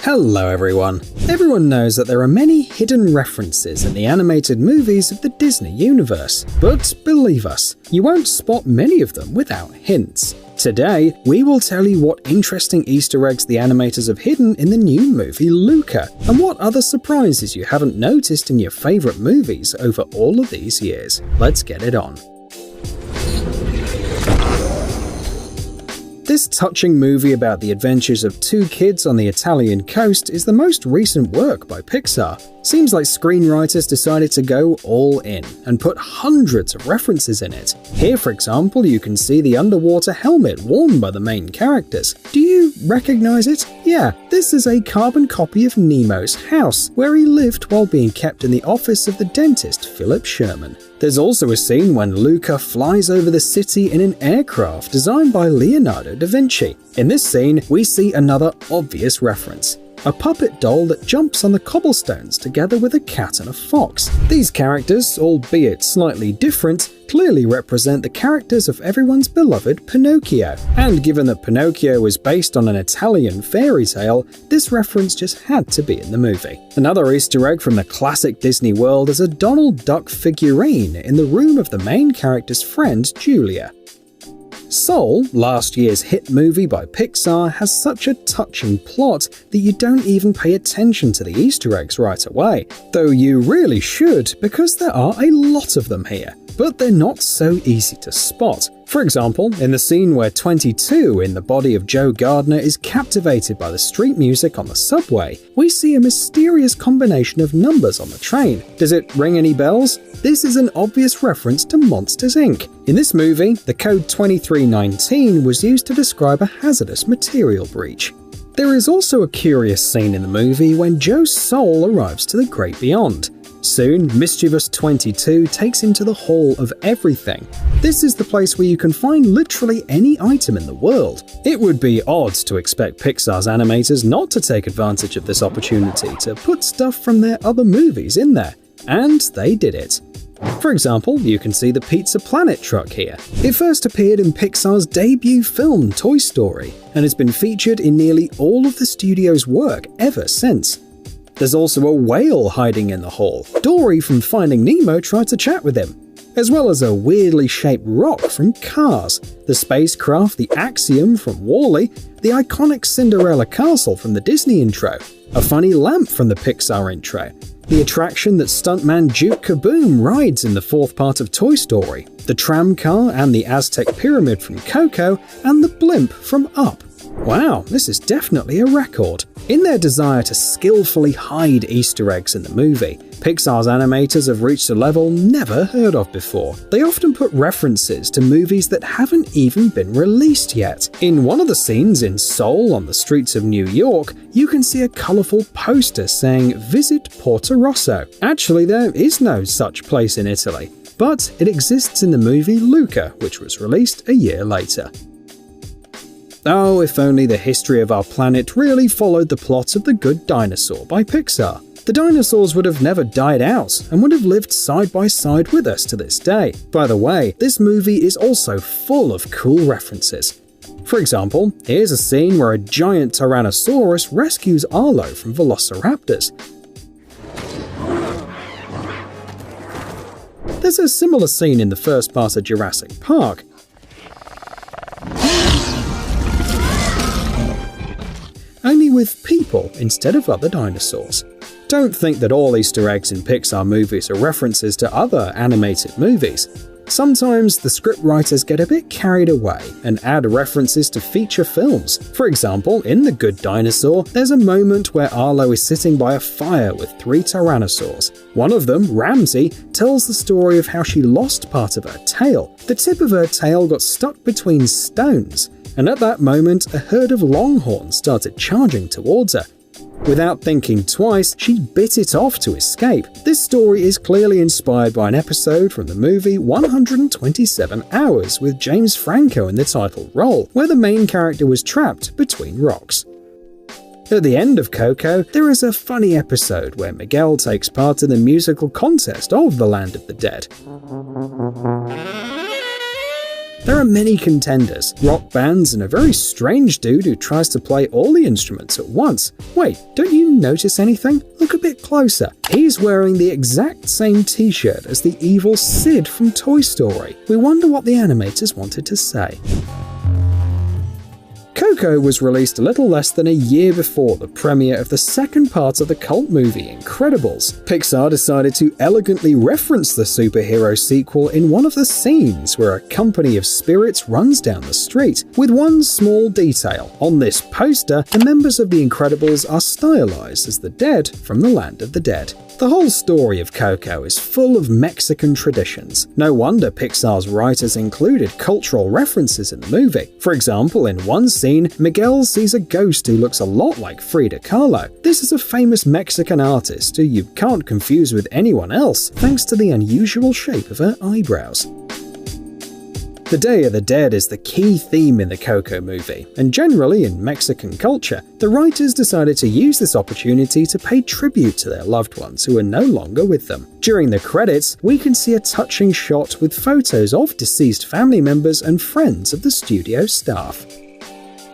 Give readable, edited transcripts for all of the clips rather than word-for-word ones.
Hello everyone! Everyone knows that there are many hidden references in the animated movies of the Disney universe, but believe us, you won't spot many of them without hints. Today, we will tell you what interesting Easter eggs the animators have hidden in the new movie Luca, and what other surprises you haven't noticed in your favorite movies over all of these years. Let's get it on. This touching movie about the adventures of two kids on the Italian coast is the most recent work by Pixar. Seems like screenwriters decided to go all in and put hundreds of references in it. Here, for example, you can see the underwater helmet worn by the main characters. Do you recognize it? Yeah, this is a carbon copy of Nemo's house, where he lived while being kept in the office of the dentist Philip Sherman. There's also a scene when Luca flies over the city in an aircraft designed by Leonardo da Vinci. In this scene, we see another obvious reference: a puppet doll that jumps on the cobblestones together with a cat and a fox. These characters, albeit slightly different, clearly represent the characters of everyone's beloved Pinocchio. And given that Pinocchio was based on an Italian fairy tale, this reference just had to be in the movie. Another Easter egg from the classic Disney world is a Donald Duck figurine in the room of the main character's friend Julia. Soul, last year's hit movie by Pixar, has such a touching plot that you don't even pay attention to the Easter eggs right away. Though you really should, because there are a lot of them here. But they're not so easy to spot. For example, in the scene where 22 in the body of Joe Gardner is captivated by the street music on the subway, we see a mysterious combination of numbers on the train. Does it ring any bells? This is an obvious reference to Monsters, Inc. In this movie, the code 2319 was used to describe a hazardous material breach. There is also a curious scene in the movie when Joe's soul arrives to the great beyond. Soon, mischievous 22 takes him to the Hall of Everything. This is the place where you can find literally any item in the world. It would be odd to expect Pixar's animators not to take advantage of this opportunity to put stuff from their other movies in there, and they did it. For example, you can see the Pizza Planet truck here. It first appeared in Pixar's debut film, Toy Story, and has been featured in nearly all of the studio's work ever since. There's also a whale hiding in the hall. Dory from Finding Nemo tried to chat with him, as well as a weirdly shaped rock from Cars, the spacecraft The Axiom from WALL-E, the iconic Cinderella castle from the Disney intro, a funny lamp from the Pixar intro, the attraction that stuntman Duke Kaboom rides in the fourth part of Toy Story, the tram car and the Aztec pyramid from Coco, and the blimp from Up. Wow, this is definitely a record. In their desire to skillfully hide Easter eggs in the movie, Pixar's animators have reached a level never heard of before. They often put references to movies that haven't even been released yet. In one of the scenes in Soul on the streets of New York, you can see a colourful poster saying "Visit Porto Rosso." Actually, there is no such place in Italy, but it exists in the movie Luca, which was released a year later. Oh, if only the history of our planet really followed the plot of The Good Dinosaur by Pixar. The dinosaurs would have never died out and would have lived side by side with us to this day. By the way, this movie is also full of cool references. For example, here's a scene where a giant Tyrannosaurus rescues Arlo from velociraptors. There's a similar scene in the first part of Jurassic Park. Only with people instead of other dinosaurs. Don't think that all Easter eggs in Pixar movies are references to other animated movies. Sometimes the scriptwriters get a bit carried away and add references to feature films. For example, in The Good Dinosaur, there's a moment where Arlo is sitting by a fire with 3 tyrannosaurs. One of them, Ramsey, tells the story of how she lost part of her tail. The tip of her tail got stuck between stones, and at that moment, a herd of longhorns started charging towards her. Without thinking twice, she bit it off to escape. This story is clearly inspired by an episode from the movie 127 Hours with James Franco in the title role, where the main character was trapped between rocks. At the end of Coco, there is a funny episode where Miguel takes part in the musical contest of The Land of the Dead. There are many contenders, rock bands, and a very strange dude who tries to play all the instruments at once. Wait, don't you notice anything? Look a bit closer. He's wearing the exact same t-shirt as the evil Sid from Toy Story. We wonder what the animators wanted to say. Coco was released a little less than a year before the premiere of the second part of the cult movie Incredibles. Pixar decided to elegantly reference the superhero sequel in one of the scenes where a company of spirits runs down the street, with one small detail. On this poster, the members of the Incredibles are stylized as the dead from the land of the dead. The whole story of Coco is full of Mexican traditions. No wonder Pixar's writers included cultural references in the movie. For example, in one scene, Miguel sees a ghost who looks a lot like Frida Kahlo. This is a famous Mexican artist who you can't confuse with anyone else thanks to the unusual shape of her eyebrows. The Day of the Dead is the key theme in the Coco movie, and generally in Mexican culture, the writers decided to use this opportunity to pay tribute to their loved ones who are no longer with them. During the credits, we can see a touching shot with photos of deceased family members and friends of the studio staff.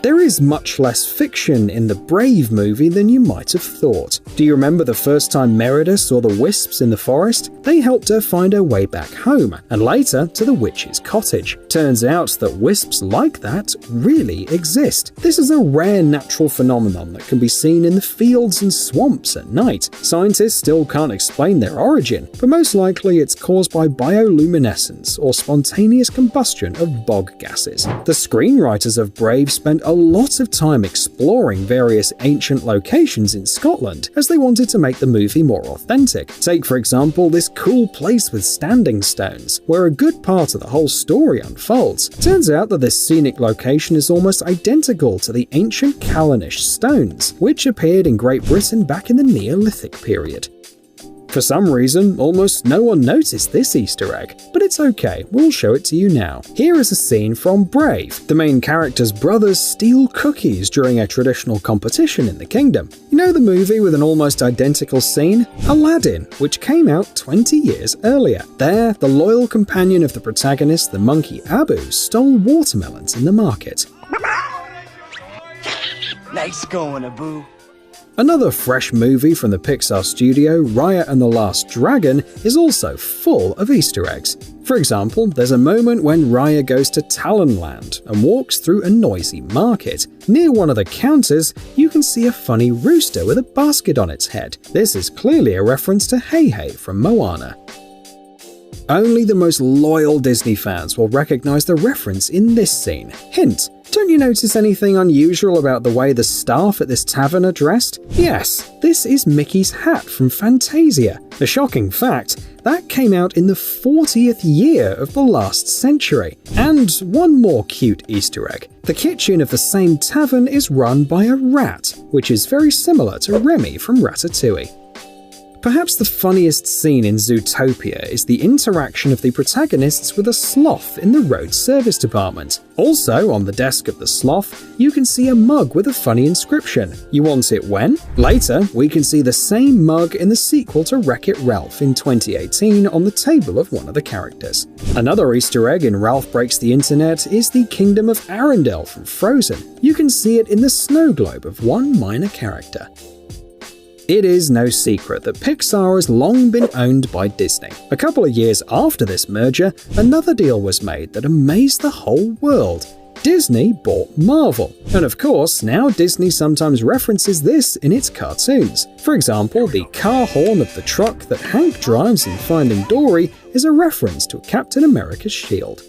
There is much less fiction in the Brave movie than you might have thought. Do you remember the first time Merida saw the wisps in the forest? They helped her find her way back home, and later to the witch's cottage. Turns out that wisps like that really exist. This is a rare natural phenomenon that can be seen in the fields and swamps at night. Scientists still can't explain their origin, but most likely it's caused by bioluminescence or spontaneous combustion of bog gases. The screenwriters of Brave spent a lot of time exploring various ancient locations in Scotland as they wanted to make the movie more authentic. Take, for example, this cool place with standing stones, where a good part of the whole story unfolds. Turns out that this scenic location is almost identical to the ancient Callanish stones, which appeared in Great Britain back in the Neolithic period. For some reason, almost no one noticed this Easter egg, but it's okay, we'll show it to you now. Here is a scene from Brave. The main character's brothers steal cookies during a traditional competition in the kingdom. You know the movie with an almost identical scene? Aladdin, which came out 20 years earlier. There, the loyal companion of the protagonist, the monkey Abu, stole watermelons in the market. Nice going, Abu. Another fresh movie from the Pixar studio, Raya and the Last Dragon, is also full of Easter eggs. For example, there's a moment when Raya goes to Talonland and walks through a noisy market. Near one of the counters, you can see a funny rooster with a basket on its head. This is clearly a reference to Hey Hey from Moana. Only the most loyal Disney fans will recognize the reference in this scene. Hint: don't you notice anything unusual about the way the staff at this tavern are dressed? Yes, this is Mickey's hat from Fantasia. A shocking fact, that came out in the 40th year of the last century. And one more cute Easter egg. The kitchen of the same tavern is run by a rat, which is very similar to Remy from Ratatouille. Perhaps the funniest scene in Zootopia is the interaction of the protagonists with a sloth in the road service department. Also, on the desk of the sloth, you can see a mug with a funny inscription. You want it when? Later, we can see the same mug in the sequel to Wreck-It Ralph in 2018 on the table of one of the characters. Another Easter egg in Ralph Breaks the Internet is the Kingdom of Arendelle from Frozen. You can see it in the snow globe of one minor character. It is no secret that Pixar has long been owned by Disney. A couple of years after this merger, another deal was made that amazed the whole world. Disney bought Marvel. And of course, now Disney sometimes references this in its cartoons. For example, the car horn of the truck that Hank drives in Finding Dory is a reference to Captain America's shield.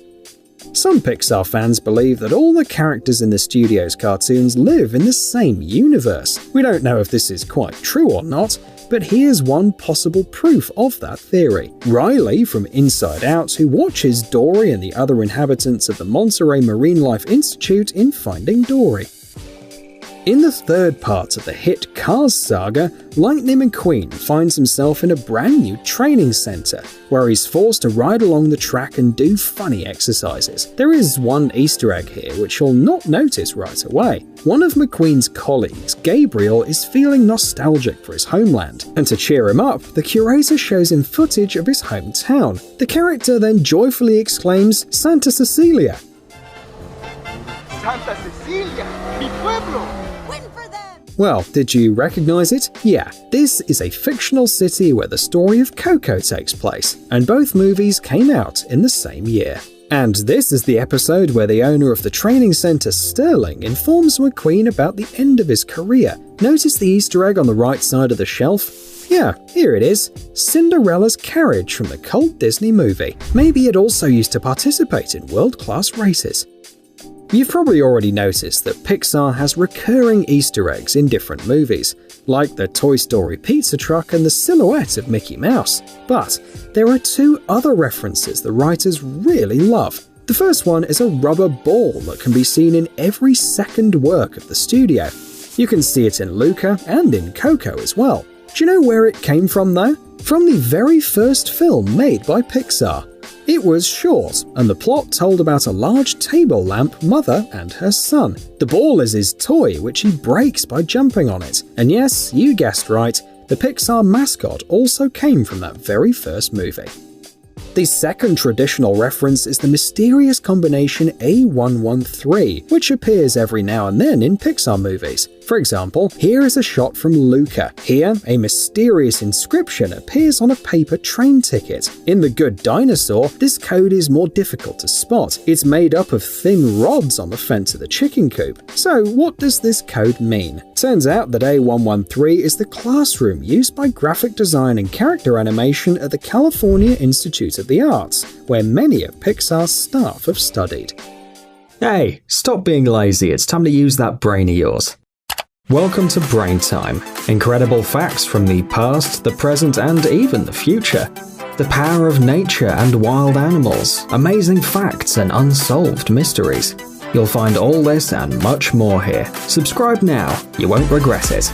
Some Pixar fans believe that all the characters in the studio's cartoons live in the same universe. We don't know if this is quite true or not, but here's one possible proof of that theory. Riley from Inside Out, who watches Dory and the other inhabitants of the Monterey Marine Life Institute in Finding Dory. In the third part of the hit Cars saga, Lightning McQueen finds himself in a brand new training center, where he's forced to ride along the track and do funny exercises. There is one Easter egg here which you'll not notice right away. One of McQueen's colleagues, Gabriel, is feeling nostalgic for his homeland, and to cheer him up, the curator shows him footage of his hometown. The character then joyfully exclaims, "Santa Cecilia!" Santa Cecilia, mi pueblo! Win for them! Well, did you recognize it? Yeah, this is a fictional city where the story of Coco takes place, and both movies came out in the same year. And this is the episode where the owner of the training center, Sterling, informs McQueen about the end of his career. Notice the Easter egg on the right side of the shelf? Yeah, here it is. Cinderella's carriage from the cult Disney movie. Maybe it also used to participate in world-class races. You've probably already noticed that Pixar has recurring Easter eggs in different movies, like the Toy Story pizza truck and the silhouette of Mickey Mouse. But there are two other references the writers really love. The first one is a rubber ball that can be seen in every second work of the studio. You can see it in Luca and in Coco as well. Do you know where it came from though? From the very first film made by Pixar. It was short, and the plot told about a large table lamp mother and her son. The ball is his toy, which he breaks by jumping on it. And yes, you guessed right, the Pixar mascot also came from that very first movie. The second traditional reference is the mysterious combination A113, which appears every now and then in Pixar movies. For example, here is a shot from Luca. Here, a mysterious inscription appears on a paper train ticket. In The Good Dinosaur, this code is more difficult to spot. It's made up of thin rods on the fence of the chicken coop. So what does this code mean? Turns out that A113 is the classroom used by graphic design and character animation at the California Institute of the Arts, where many of Pixar's staff have studied. Hey, stop being lazy, it's time to use that brain of yours. Welcome to Brain Time. Incredible facts from the past, the present, and even the future. The power of nature and wild animals, amazing facts and unsolved mysteries. You'll find all this and much more here. Subscribe now, you won't regret it.